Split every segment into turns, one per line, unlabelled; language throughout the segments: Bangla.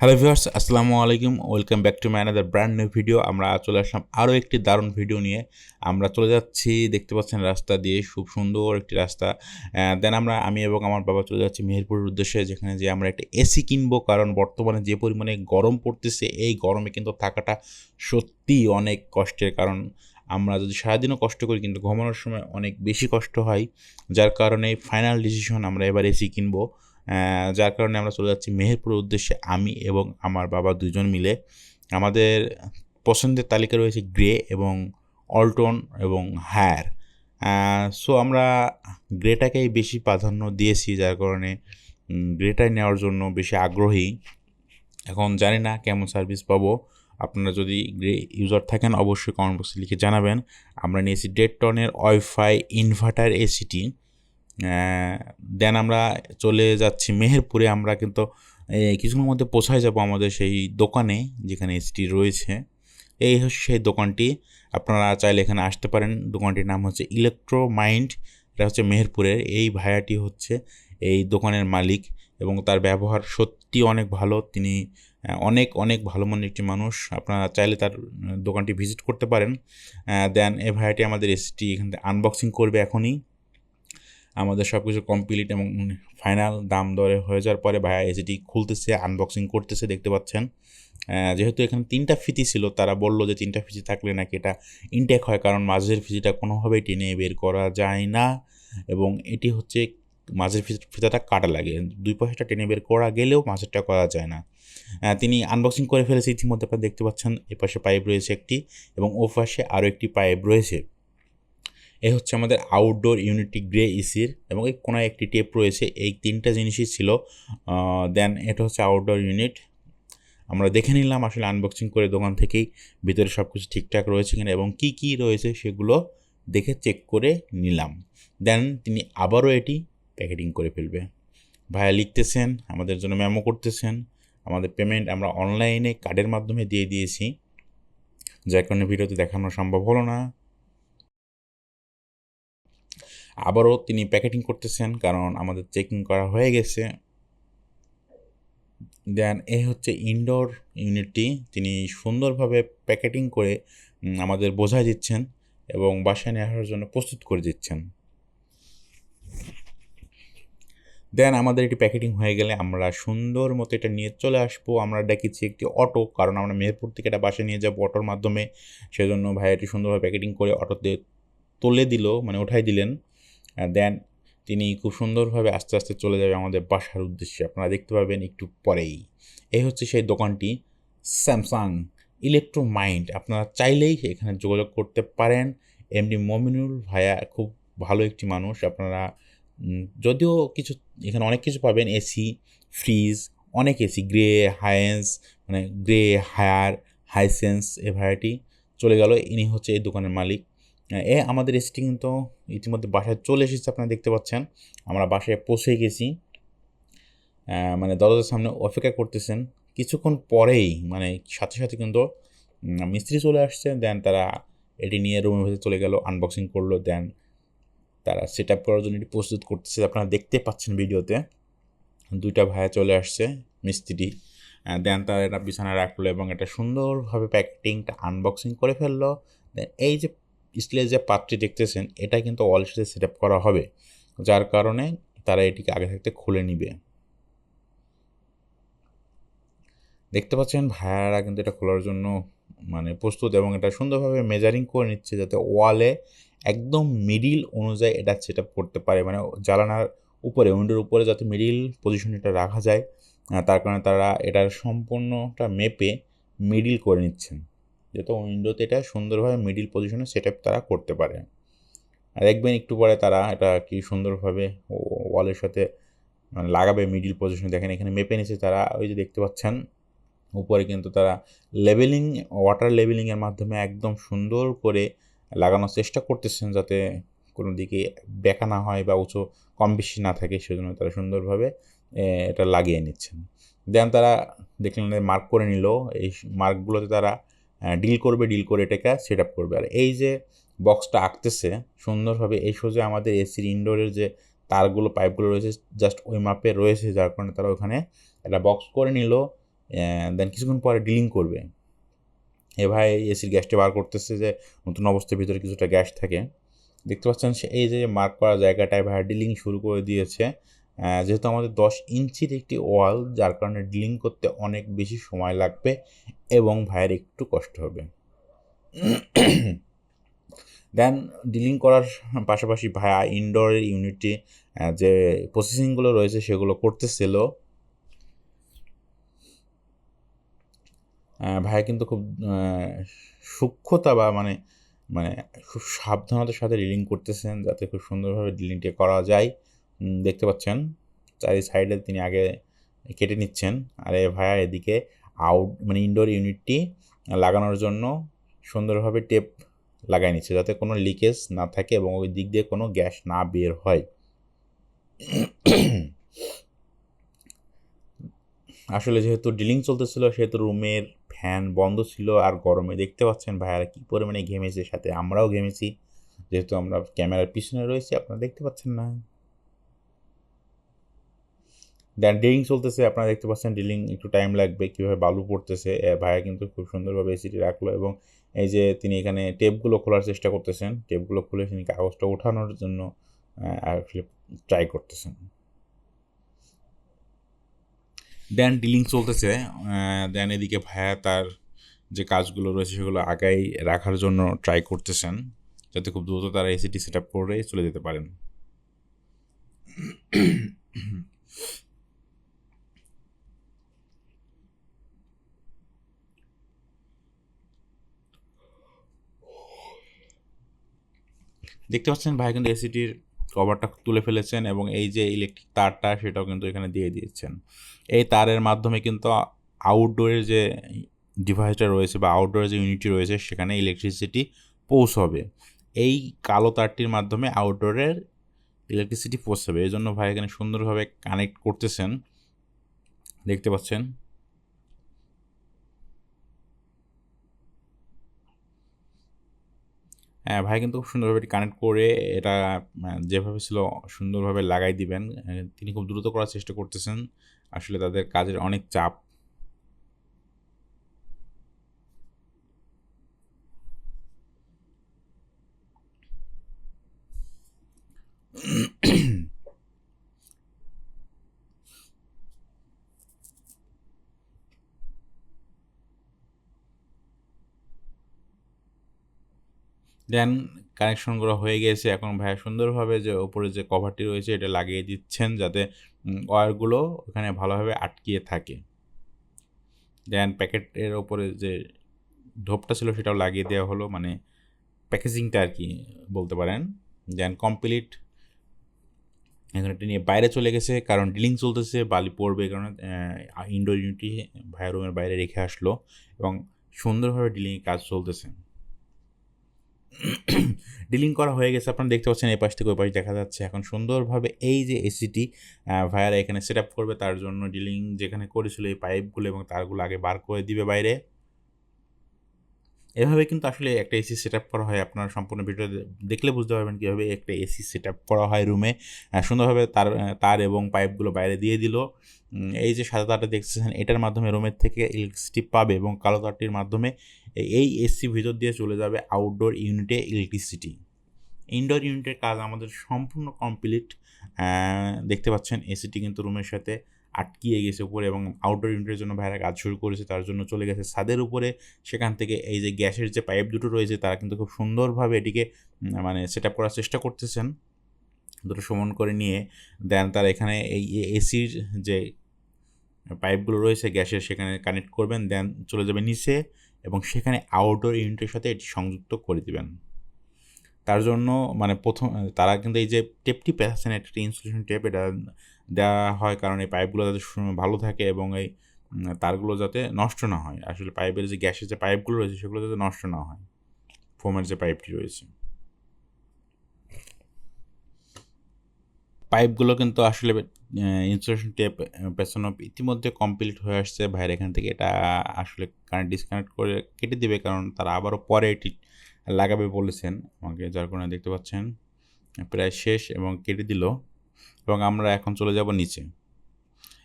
হ্যালো ভিউয়ার্স, আসসালামু আলাইকুম। Welcome back to my another brand new video. আমরা চলে আসলাম আরও একটি দারুণ ভিডিও নিয়ে। আমরা চলে যাচ্ছি, দেখতে পাচ্ছেন রাস্তা দিয়ে, খুব সুন্দর একটি রাস্তা। দেন আমি এবং আমার বাবা চলে যাচ্ছি মেহেরপুরের উদ্দেশ্যে, যেখানে যে আমরা একটা এসি কিনবো, কারণ বর্তমানে যে পরিমাণে গরম পড়তেছে, এই গরমে কিন্তু থাকাটা সত্যিই অনেক কষ্টের। কারণ আমরা যদি সারাদিনও কষ্ট করি, কিন্তু ঘুমানোর সময় অনেক বেশি কষ্ট হয়। যার কারণে ফাইনাল ডিসিশন আমরা এবার এসি কিনবো। যার কারণে আমরা চলে যাচ্ছি মেহেরপুরের উদ্দেশ্যে, আমি এবং আমার বাবা দুজন মিলে। আমাদের পছন্দের তালিকা রয়েছে গ্রে এবং অল্টন এবং হায়ার। সো আমরা গ্রেটাকেই বেশি প্রাধান্য দিয়েছি, যার কারণে গ্রেটাই নেওয়ার জন্য বেশি আগ্রহী। এখন জানি না কেমন সার্ভিস পাবো। আপনারা যদি গ্রে ইউজার থাকেন অবশ্যই কমেন্ট বক্সে লিখে জানাবেন। আমরা নিয়েছি 1.5 টনের ওয়াইফাই ইনভার্টার এসিটি। দেন আমরা চলে যাচ্ছি মেহেরপুরে। আমরা কিন্তু কিছুক্ষণের মধ্যে পৌঁছায় যাব আমাদের সেই দোকানে, যেখানে এসিটি রয়েছে। এই হচ্ছে সেই দোকানটি। আপনারা চাইলে এখানে আসতে পারেন। দোকানটির নাম হচ্ছে ইলেকট্রো মাইন্ড। এটা হচ্ছে মেহেরপুরের। এই ভাইয়াটি হচ্ছে এই দোকানের মালিক এবং তার ব্যবহার সত্যি অনেক ভালো। তিনি অনেক অনেক ভালো মনের একটি মানুষ। আপনারা চাইলে তার দোকানটি ভিজিট করতে পারেন। দেন এই ভাইয়াটি আমাদের এসিটি এখান থেকে আনবক্সিং করবে এখনই। আমাদের সব কিছু কমপ্লিট এবং ফাইনাল দাম দরে হয়ে যাওয়ার পরে ভাইয়া এসিটি খুলতেছে, আনবক্সিং করতেছে, দেখতে পাচ্ছেন। যেহেতু এখানে 3টা ফিতি ছিল, তারা বললো যে 3টা ফিতি থাকলে নাকি এটা ইনটেক হয়, কারণ মাঝের ফিতিটা কোনোভাবেই টেনে বের করা যায় না। এবং এটি হচ্ছে মাঝের ফিতাটা কাটা লাগে, দুই পাশেটা টেনে বের করা গেলেও মাঝেরটা করা যায় না। তিনি আনবক্সিং করে ফেলেছে ইতিমধ্যে, আপনারা দেখতে পাচ্ছেন। এপাশে পাইপ রয়েছে একটি এবং ও পাশে আরও একটি পাইপ রয়েছে। এই হচ্ছে আমাদের আউটডোর ইউনিটি গ্রে ইসির, এবং এই কোনায় একটি টেপ রয়েছে। এই 3টা জিনিসই ছিল। দেন এটা হচ্ছে আউটডোর ইউনিট। আমরা দেখে নিলাম আসলে আনবক্সিং করে দোকান থেকেই ভিতরে সব কিছু ঠিকঠাক রয়েছে কিনা এবং কি কি রয়েছে সেগুলো দেখে চেক করে নিলাম। দেন তিনি আবারও এটি প্যাকেটিং করে ফেলবে। ভাইয়া লিখতেছেন, আমাদের জন্য মেমো করতেছেন। আমাদের পেমেন্ট আমরা অনলাইনে কার্ডের মাধ্যমে দিয়ে দিয়েছি, যার কারণে ভিডিওতে দেখানো সম্ভব হলো না। আবারও তিনি প্যাকেটিং করতেছেন, কারণ আমাদের চেকিং করা হয়ে গেছে। দেন এই হচ্ছে ইনডোর ইউনিটটি। তিনি সুন্দরভাবে প্যাকেটিং করে আমাদের বোঝাই দিচ্ছেন এবং বাসায় নিয়ে আসার জন্য প্রস্তুত করে দিচ্ছেন। দেন আমাদের এটি প্যাকেটিং হয়ে গেলে আমরা সুন্দর মতো এটা নিয়ে চলে আসবো। আমরা ডেকেছি একটি অটো, কারণ আমরা মেহেরপুর থেকে এটা বাসায় নিয়ে যাবো অটোর মাধ্যমে। সেজন্য ভাই এটি সুন্দরভাবে প্যাকেটিং করে অটোতে তুলে দিল, মানে উঠাই দিলেন। দেন তিনি খুব সুন্দরভাবে আস্তে আস্তে চলে যাবে আমাদের বাসার উদ্দেশ্যে, আপনারা দেখতে পাবেন একটু পরেই। এই হচ্ছে সেই দোকানটি, স্যামসাং ইলেকট্রো মাইন্ড। আপনারা চাইলেই এখানে যোগাযোগ করতে পারেন। এমডি মমিনুল ভাইয়া খুব ভালো একটি মানুষ। আপনারা যদিও কিছু এখানে অনেক কিছু পাবেন, এসি, ফ্রিজ, অনেক এসি, গ্রে, হায়েন্স, মানে Gree, Haier, Hisense, a variety. চলে গেল, ইনি হচ্ছে এই দোকানের মালিক। আমাদের এসিটি কিন্তু ইতিমধ্যে বাসায় চলে এসেছে, আপনারা দেখতে পাচ্ছেন। আমরা বাসায় পৌঁছে গেছি, মানে দরজার সামনে অপেক্ষা করতেছেন। কিছুক্ষণ পরেই, মানে সাথে সাথে কিন্তু মিস্ত্রি চলে আসছে। দেন তারা এটি নিয়ে রুমের ভেতরে চলে গেল, আনবক্সিং করলো। দেন তারা সেট আপ করার জন্য এটি প্রস্তুত করতেছে, আপনারা দেখতে পাচ্ছেন ভিডিওতে। 2টা ভাইয়া চলে আসছে, মিস্ত্রি। দেন তারা এটা বিছানায় রাখলো এবং এটা সুন্দরভাবে প্যাকেটিংটা আনবক্সিং করে ফেললো। দেন এই যে স্টিলের যে পাত্রটি দেখতেছেন, এটা কিন্তু ওয়ালের সাথে সেট আপ করা হবে, যার কারণে তারা এটিকে আগে থাকতে খুলে নিবে। দেখতে পাচ্ছেন ভাইয়ারা কিন্তু এটা খোলার জন্য মানে প্রস্তুত, এবং এটা সুন্দরভাবে মেজারিং করে নিচ্ছে, যাতে ওয়ালে একদম মিডিল অনুযায়ী এটা সেট আপ করতে পারে, মানে জ্বালানার উপরে, উইন্ডোর উপরে যাতে মিডিল পজিশনে এটা রাখা যায়। তার কারণে তারা এটার সম্পূর্ণটা মেপে মিডিল করে নিচ্ছেন, যাতে উইন্ডোতে এটা সুন্দরভাবে মিডিল পজিশনে সেট আপ তারা করতে পারে। আর দেখবেন একটু পরে তারা এটা কি সুন্দরভাবে ওয়ালের সাথে মানে লাগাবে মিডিল পজিশনে। দেখেন এখানে মেপে নিচ্ছে তারা, ওই যে দেখতে পাচ্ছেন উপরে কিন্তু তারা লেবেলিং, ওয়াটার লেবেলিংয়ের মাধ্যমে একদম সুন্দর করে লাগানোর চেষ্টা করতেছেন, যাতে কোনো দিকে বেঁকা না হয় বা উঁচু কম বেশি না থাকে, সেজন্য তারা সুন্দরভাবে এটা লাগিয়ে নিচ্ছেন। দেন তারা দেখলেন মার্ক করে নিল, এই মার্কগুলোতে তারা ডিল করে এটাকে সেট আপ করবে। আর এই যে বক্সটা আঁকতেছে সুন্দরভাবে, এই সোজা আমাদের এসির ইনডোরের যে তারগুলো, পাইপগুলো রয়েছে জাস্ট ওই মাপে রয়েছে, যার কারণে তারা ওখানে একটা বক্স করে নিল দেন কিছুক্ষণ পরে ডিলিং করবে। এ ভাই এসির গ্যাসটা বার করতেছে, যে নতুন অবস্থার ভিতরে কিছুটা গ্যাস থাকে। দেখতে পাচ্ছেন এই যে মার্ক করা জায়গাটায় ভাই ডিলিং শুরু করে দিয়েছে। যেহেতু আমাদের 10 ইঞ্চির একটি ওয়াল, যার কারণে ডিলিং করতে অনেক বেশি সময় লাগবে এবং ভাইয়ের একটু কষ্ট হবে। দেন ডিলিং করার পাশাপাশি ভাইয়া ইনডোরের ইউনিটটি যে প্রসেসিংগুলো রয়েছে সেগুলো করতেছিল। ভাইয়া কিন্তু খুব সূক্ষ্মতা বা মানে মানে খুব সাবধানতার সাথে ডিলিং করতেছেন, যাতে খুব সুন্দরভাবে ডিলিংটি করা যায়। দেখতে পাচ্ছেন চারি সাইডে তিনি আগে কেটে নিচ্ছেন, আর ভাইয়া এদিকে মানে ইনডোর ইউনিটটি লাগানোর জন্য সুন্দরভাবে টেপ লাগাই নিচ্ছে, যাতে কোনো লিকেজ না থাকে এবং ওই দিক দিয়ে কোনো গ্যাস না বের হয়। আসলে যেহেতু ডিলিং চলতেছিল সেহেতু রুমের ফ্যান বন্ধ ছিল, আর গরমে দেখতে পাচ্ছেন ভাইয়ারা কী পরিমাণে ঘেমেছে, সাথে আমরাও ঘেমেছি, যেহেতু আমরা ক্যামেরার পিছনে রয়েছি, আপনারা দেখতে পাচ্ছেন না। দেন ডিলিং চলতেছে, আপনারা দেখতে পাচ্ছেন ডিলিং একটু টাইম লাগবে, কীভাবে বালু পড়তেছে। ভাইয়া কিন্তু খুব সুন্দরভাবে এসিটি রাখলো এবং এই যে তিনি এখানে টেপগুলো খোলার চেষ্টা করতেছেন, টেপগুলো খুলে তিনি কাগজটা ওঠানোর জন্য ট্রাই করতেছেন। দেন ডিলিং চলতেছে, দেন এদিকে ভাইয়া তার যে কাজগুলো রয়েছে সেগুলো আগাই রাখার জন্য ট্রাই করতেছেন, যাতে খুব দ্রুত তারা এসিটি সেট আপ করে চলে যেতে পারেন। দেখতে পাচ্ছেন ভাই কিন্তু এসিটির কভারটা তুলে ফেলেছেন এবং এই যে ইলেকট্রিক তারটা সেটাও কিন্তু এখানে দিয়ে দিয়েছেন। এই তারের মাধ্যমে কিন্তু আউটডোরের যে ডিভাইসটা রয়েছে বা আউটডোরের যে ইউনিটটি রয়েছে সেখানে ইলেকট্রিসিটি পৌঁছবে। এই কালো তারটির মাধ্যমে আউটডোরের ইলেকট্রিসিটি পৌঁছাবে, এই জন্য ভাই এখানে সুন্দরভাবে কানেক্ট করতেছেন, দেখতে পাচ্ছেন। হ্যাঁ, ভাই কিন্তু খুব সুন্দরভাবে এটি কানেক্ট করে এটা যেভাবে ছিল সুন্দরভাবে লাগাই দিবেন। তিনি খুব দ্রুত করার চেষ্টা করতেছেন, আসলে তাদের কাজের অনেক চাপ। দেন কানেকশনগুলো হয়ে গিয়েছে, এখন ভাইয়া সুন্দরভাবে যে ওপরে যে কভারটি রয়েছে এটা লাগিয়ে দিচ্ছেন, যাতে ওয়্যারগুলো ওখানে ভালোভাবে আটকিয়ে থাকে। দেন প্যাকেটের ওপরে যে ঢোপটা ছিল সেটাও লাগিয়ে দেওয়া হলো, মানে প্যাকেজিংটা আর কি বলতে পারেন। দেন কমপ্লিট এখন এটা নিয়ে বাইরে চলে গেছে, কারণ ডিলিং চলতেছে, বালি পড়বে, কারণে ইনডোর ইউনিটটি ভাইয়া রুমের বাইরে রেখে আসলো এবং সুন্দরভাবে ডিলিংয়ের কাজ চলতেছে। ডিলিং করা হয়ে গেছে, আপনারা দেখতে পাচ্ছেন এই পাশ থেকে ওই পাশ দেখা যাচ্ছে। এখন সুন্দরভাবে এই যে এসিটি ভাইয়ারা এখানে সেট আপ করবে, তার জন্য ডিলিং যেখানে করেছিল এই পাইপগুলো এবং তারগুলো আগে বার করে দিবে বাইরে। এভাবে কিন্তু আসলে একটা এসি সেট আপ করা হয়। আপনারা সম্পূর্ণ ভিডিও দেখলে বুঝতে পারবেন কীভাবে একটা এসি সেট আপ করা হয় রুমে। সুন্দরভাবে তার এবং পাইপগুলো বাইরে দিয়ে দিল। এই যে সাদা তারটা দেখতেছেন এটার মাধ্যমে রুমের থেকে ইলেকট্রিসিটি পাবে এবং কালো তারটির মাধ্যমে এই এসি ভিতর দিয়ে চলে যাবে আউটডোর ইউনিটে ইলেকট্রিসিটি। ইনডোর ইউনিটের কাজ আমাদের সম্পূর্ণ কমপ্লিট। দেখতে পাচ্ছেন এসিটি কিন্তু রুমের সাথে আটকিয়ে গেছে উপরে এবং আউটডোর ইউনিটের জন্য ভাইরা কাজ শুরু করেছে, তার জন্য চলে গেছে ছাদের উপরে। সেখান থেকে এই যে গ্যাসের যে পাইপ দুটো রয়েছে তারা কিন্তু খুব সুন্দরভাবে এটিকে মানে সেট আপ করার চেষ্টা করতেছেন, দুটো সমান করে নিয়ে। দেন তারা এখানে এই এসির যে পাইপগুলো রয়েছে গ্যাসের সেখানে কানেক্ট করবেন, দেন চলে যাবে নিচে এবং সেখানে আউটডোর ইউনিটের সাথে এটি সংযুক্ত করে দিবেন। তার জন্য মানে তারা কিন্তু এই যে টেপটি পেয়েছেন, একটা ইনসুলেশন টেপ, এটা দেওয়া হয় কারণ এই পাইপগুলো যাতে ভালো থাকে এবং এই তারগুলো যাতে নষ্ট না হয়। আসলে পাইপের যে গ্যাসের যে পাইপগুলো রয়েছে সেগুলো যাতে নষ্ট না হয়, ফোমের যে পাইপটি রয়েছে। পাইপগুলো কিন্তু আসলে ইনসুলেশন টেপ পেছানো ইতিমধ্যে কমপ্লিট হয়ে আসছে। ভাইয়ের এখান থেকে এটা আসলে ডিসকানেক্ট করে কেটে দিবে, কারণ তারা আবারও পরে এটি লাগাবে বলেছেন আমাকে, যার কারণে দেখতে পাচ্ছেন প্রায় শেষ এবং কেটে দিল এবং আমরা এখন চলে যাব নিচে।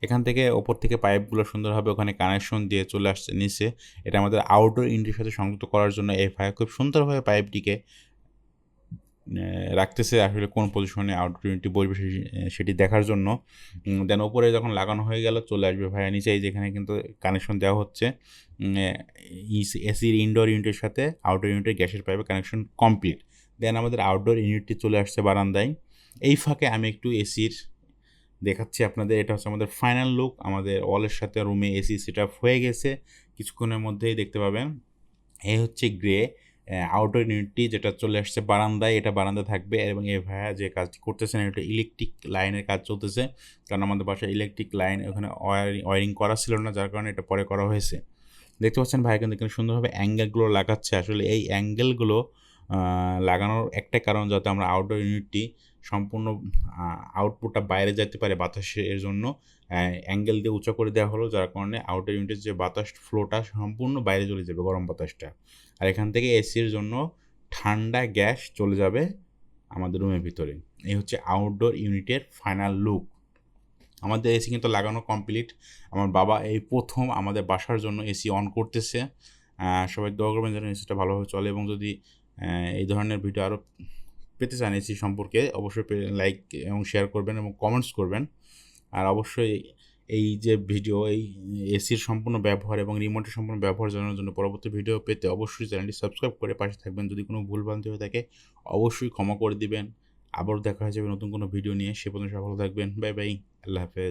এখান থেকে ওপর থেকে পাইপগুলো সুন্দরভাবে ওখানে কানেকশন দিয়ে চলে আসছে নিচে। এটা আমাদের আউটডোর ইউনিটের সাথে সংযুক্ত করার জন্য এই ভাই খুব সুন্দরভাবে পাইপটিকে রাখতেছে আসলে কোন পজিশনে আউটডোর ইউনিটটি বসবে সেটি দেখার জন্য। দেন ওপরে যখন লাগানো হয়ে গেল চলে আসবে ভাইয়া নিচে, এই যেখানে কিন্তু কানেকশন দেওয়া হচ্ছে এসির ইনডোর ইউনিটের সাথে আউটডোর ইউনিটের গ্যাসের পাইপে কানেকশন কমপ্লিট। দেন আমাদের আউটডোর ইউনিটটি চলে আসছে বারান্দায়। এই ফাঁকে আমি একটু এসির দেখাচ্ছি আপনাদের। এটা হচ্ছে আমাদের ফাইনাল লুক। আমাদের ওয়ালের সাথে রুমে এসি সেট আপ হয়ে গেছে, কিছুক্ষণের মধ্যেই দেখতে পাবেন। এই হচ্ছে গ্রে আউটডোর ইউনিটটি যেটা চলে আসছে বারান্দায়। এটা বারান্দায় থাকবে এবং এই ভাইয়া যে কাজটি করতেছেন এটা ইলেকট্রিক লাইনের কাজ চলতেছে, কারণ আমাদের বাসায় ইলেকট্রিক লাইন ওখানে ওয়ারিং করা ছিল না, যার কারণে এটা পরে করা হয়েছে। দেখতে পাচ্ছেন ভাইয়া কিন্তু এখানে সুন্দরভাবে অ্যাঙ্গেলগুলো লাগাচ্ছে। আসলে এই অ্যাঙ্গেলগুলো লাগানোর একটাই কারণ, যাতে আমরা আউটডোর ইউনিটটি সম্পূর্ণ আউটপুটটা বাইরে যেতে পারে বাতাসের জন্য অ্যাঙ্গেল দিয়ে উঁচা করে দেওয়া হলো, যার কারণে আউটডোর ইউনিটের যে বাতাস ফ্লোটা সম্পূর্ণ বাইরে চলে যাবে, গরম বাতাসটা। আর এখান থেকে এসির জন্য ঠান্ডা গ্যাস চলে যাবে আমাদের রুমের ভিতরে। এই হচ্ছে আউটডোর ইউনিটের ফাইনাল লুক। আমাদের এসি কিন্তু লাগানো কমপ্লিট। আমার বাবা এই প্রথম আমাদের বাসার জন্য এসি অন করতেছে। সবাই দোয়া করবেন যেন এসিটা ভালোভাবে চলে, এবং যদি এই ধরনের ভিডিও আরও পেতে চান এসি সম্পর্কে, অবশ্যই লাইক এবং শেয়ার করবেন এবং কমেন্টস করবেন। আর অবশ্যই এই যে ভিডিও, এই এসির সম্পূর্ণ ব্যবহার এবং রিমোটের সম্পূর্ণ ব্যবহার জানানোর জন্য পরবর্তী ভিডিও পেতে অবশ্যই চ্যানেলটি সাবস্ক্রাইব করে পাশে থাকবেন। যদি কোনো ভুলভ্রান্তি হয়ে থাকে অবশ্যই ক্ষমা করে দিবেন। আবারও দেখা হয়ে যাবে নতুন কোনো ভিডিও নিয়ে। সে পর্যন্ত সফল থাকবেন। বাই বাই, আল্লাহ হাফেজ।